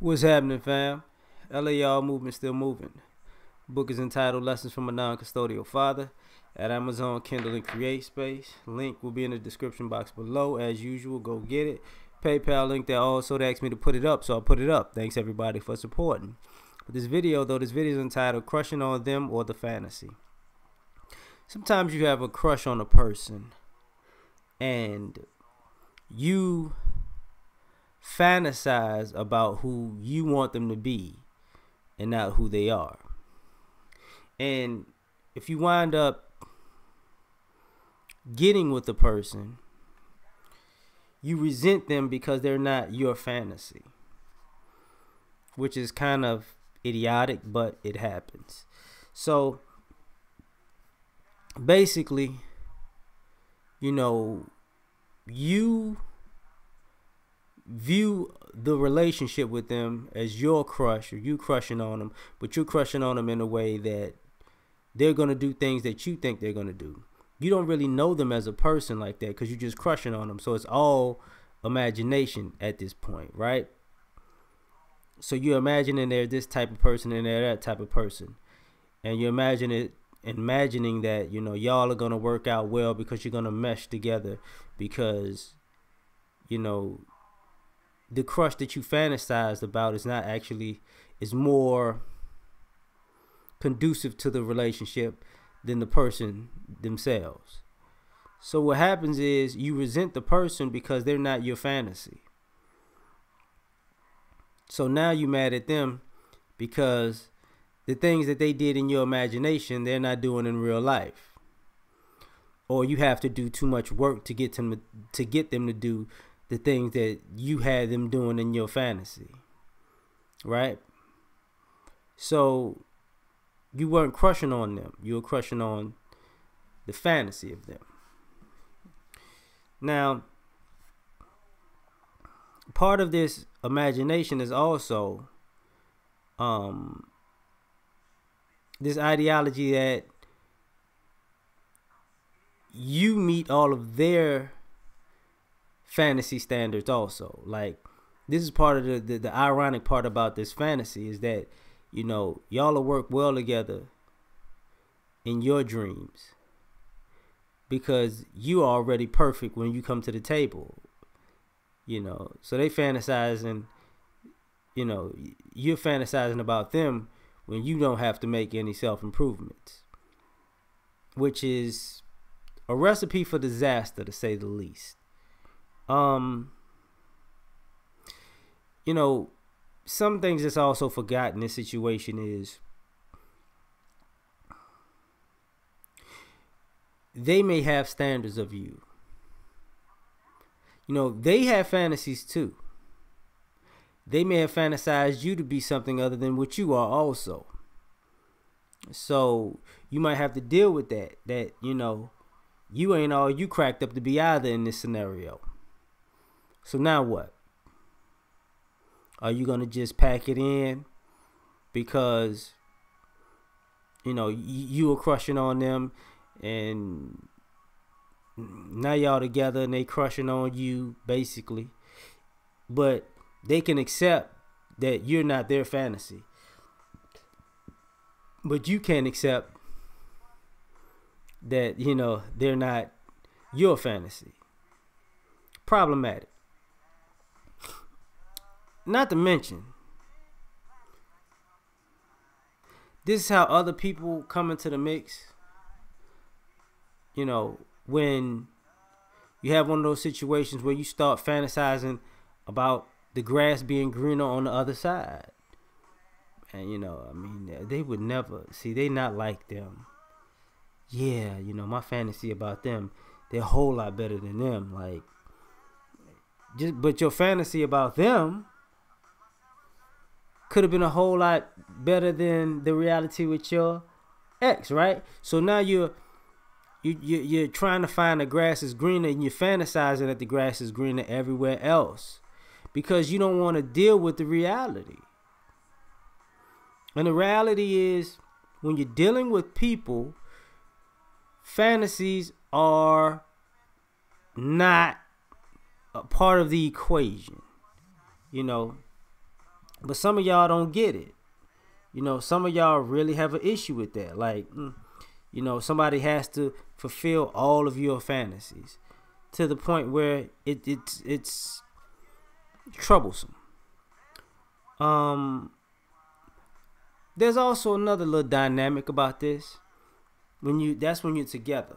What's happening, fam? L.A.R. movement still moving. Book is entitled Lessons from a Non-Custodial Father at Amazon, Kindle, and Create Space. Link will be in the description box below. As usual, go get it. PayPal link there also. They asked me to put it up, so I put it up. Thanks everybody for supporting. But this video is entitled Crushing on Them or the Fantasy. Sometimes you have a crush on a person and you fantasize about who you want them to be and not who they are. And if you wind up getting with the person, you resent them because they're not your fantasy, which is kind of idiotic, but it happens. So basically, you view the relationship with them as your crush, or you crushing on them, but you're crushing on them in a way that they're going to do things that you think they're going to do. You don't really know them as a person like that because you're just crushing on them. So it's all imagination at this point, right? So you're imagining they're this type of person and they're that type of person. And you're imagining that, y'all are going to work out well because you're going to mesh together because, the crush that you fantasized about is more conducive to the relationship than the person themselves. So what happens is you resent the person because they're not your fantasy. So now you're mad at them because the things that they did in your imagination, they're not doing in real life. Or you have to do too much work to get them to do the things that you had them doing in your fantasy, right? So you weren't crushing on them. You were crushing on the fantasy of them. Now, part of this imagination is also this ideology that you meet all of their fantasy standards also. Like, this is part of the ironic part about this fantasy is that y'all will work well together in your dreams because you are already perfect when you come to the table, so they fantasize, and you're fantasizing about them when you don't have to make any self-improvements, which is a recipe for disaster, to say the least. Some things that's also forgotten in this situation is they may have standards of you. They have fantasies too. They may have fantasized you to be something other than what you are also. So you might have to deal with that, you ain't all you cracked up to be either in this scenario. So now what? Are you going to just pack it in because, you were crushing on them and now y'all together and they crushing on you basically, but they can accept that you're not their fantasy, but you can't accept that, they're not your fantasy. Problematic. Not to mention, this is how other people come into the mix. When you have one of those situations where you start fantasizing about the grass being greener on the other side. And, they would never, see, they not like them. Yeah, my fantasy about them, they're a whole lot better than them. Like, but your fantasy about them could have been a whole lot better than the reality with your ex, right? So now you're trying to find the grass is greener, and you're fantasizing that the grass is greener everywhere else because you don't want to deal with the reality. And the reality is, when you're dealing with people, fantasies are not a part of the equation. But some of y'all don't get it. Some of y'all really have an issue with that. Like, somebody has to fulfill all of your fantasies to the point where it's troublesome. There's also another little dynamic about this. That's when you're together.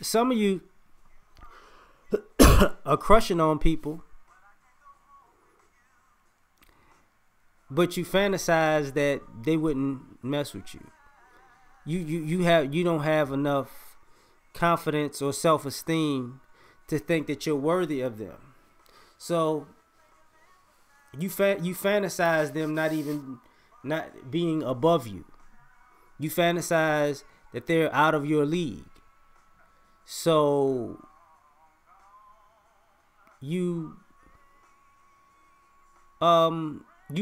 Some of you are crushing on people, but you fantasize that they wouldn't mess with you. You don't have enough confidence or self-esteem to think that you're worthy of them. So you fantasize them not being above you. You fantasize that they're out of your league. So you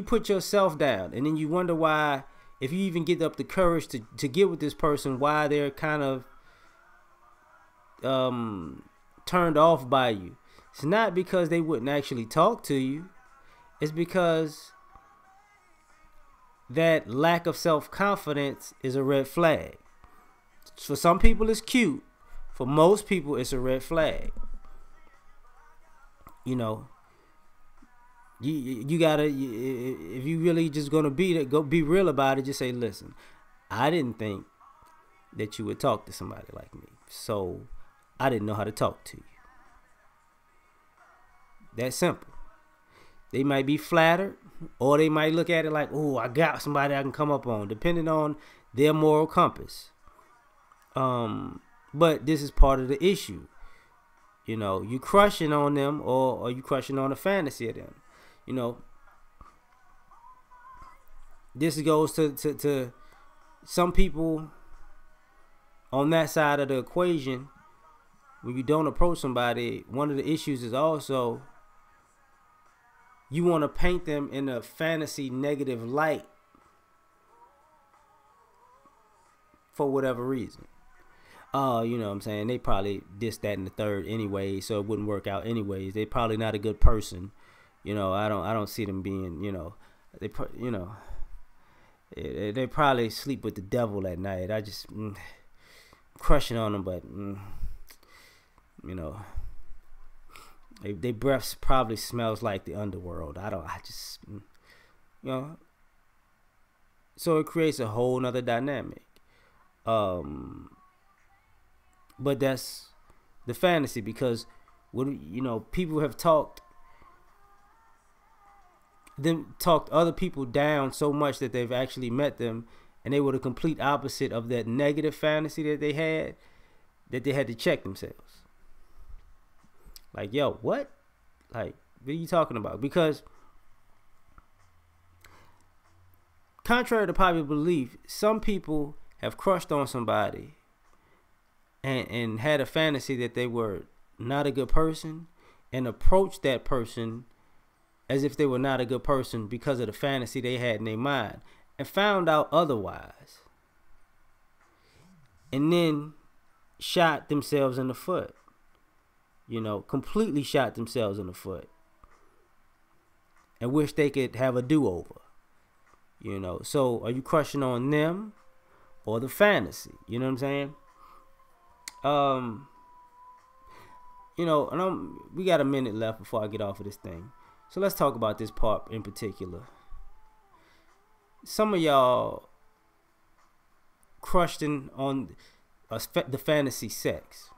put yourself down, and then you wonder why, if you even get up the courage to get with this person, why they're kind of turned off by you. It's not because they wouldn't actually talk to you. It's because that lack of self-confidence is a red flag. For some people it's cute. For most people it's a red flag. You gotta, if you really just gonna go be real about it, just say, listen, I didn't think that you would talk to somebody like me, so I didn't know how to talk to you. That simple. They might be flattered, or they might look at it like, oh, I got somebody I can come up on, depending on their moral compass. But this is part of the issue. You crushing on them, or you crushing on a fantasy of them. This goes to some people on that side of the equation. When you don't approach somebody, one of the issues is also you want to paint them in a fantasy negative light for whatever reason. You know what I'm saying? They probably this, that, and the third anyway, so it wouldn't work out anyways. They probably not a good person. I don't see them being, they probably sleep with the devil at night. I just crushing on them, but they breath probably smells like the underworld. So it creates a whole nother dynamic. But that's the fantasy, because when people have talked other people down so much that they've actually met them, and they were the complete opposite of that negative fantasy that they had to check themselves. Like, yo, what? Like, what are you talking about? Because contrary to popular belief, some people have crushed on somebody and had a fantasy that they were not a good person, and approached that person as if they were not a good person because of the fantasy they had in their mind, and found out otherwise, and then shot themselves in the foot. Completely shot themselves in the foot, and wish they could have a do-over. So are you crushing on them or the fantasy? You know what I'm saying? We got a minute left before I get off of this thing. So let's talk about this part in particular. Some of y'all crushed on the fantasy sex.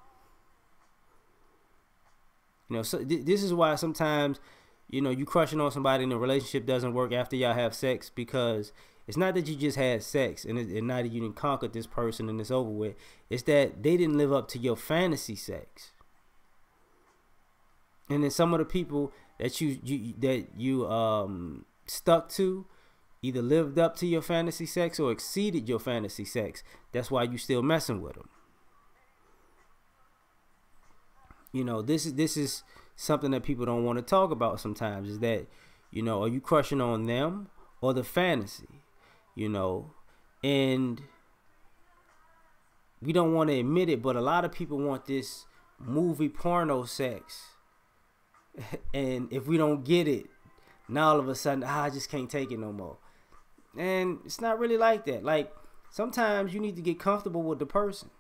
So this is why sometimes, you crushing on somebody and the relationship doesn't work after y'all have sex, because it's not that you just had sex and not that you didn't conquer this person and it's over with. It's that they didn't live up to your fantasy sex. And then some of the people that you stuck to either lived up to your fantasy sex or exceeded your fantasy sex. That's why you still messing with them. This is something that people don't want to talk about sometimes, is that, are you crushing on them or the fantasy? And we don't want to admit it, but a lot of people want this movie porno sex. And if we don't get it, Now all of a sudden, I just can't take it no more. And it's not really like that. Like, sometimes you need to get comfortable with the person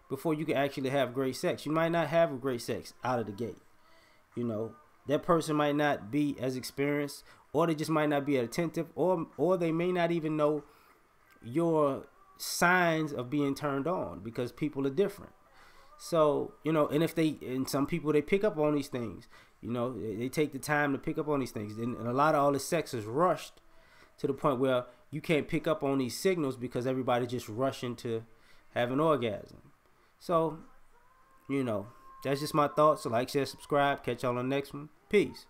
before you can actually have great sex. You might not have a great sex out of the gate. You know, that person might not be as experienced, or they just might not be attentive, or they may not even know your signs of being turned on, because people are different. So, you know, and some people, they pick up on these things. You know, they take the time to pick up on these things. And a lot of all this sex is rushed to the point where you can't pick up on these signals because everybody just rushing to have an orgasm. So, you know, that's just my thoughts. So like, share, subscribe. Catch y'all on the next one. Peace.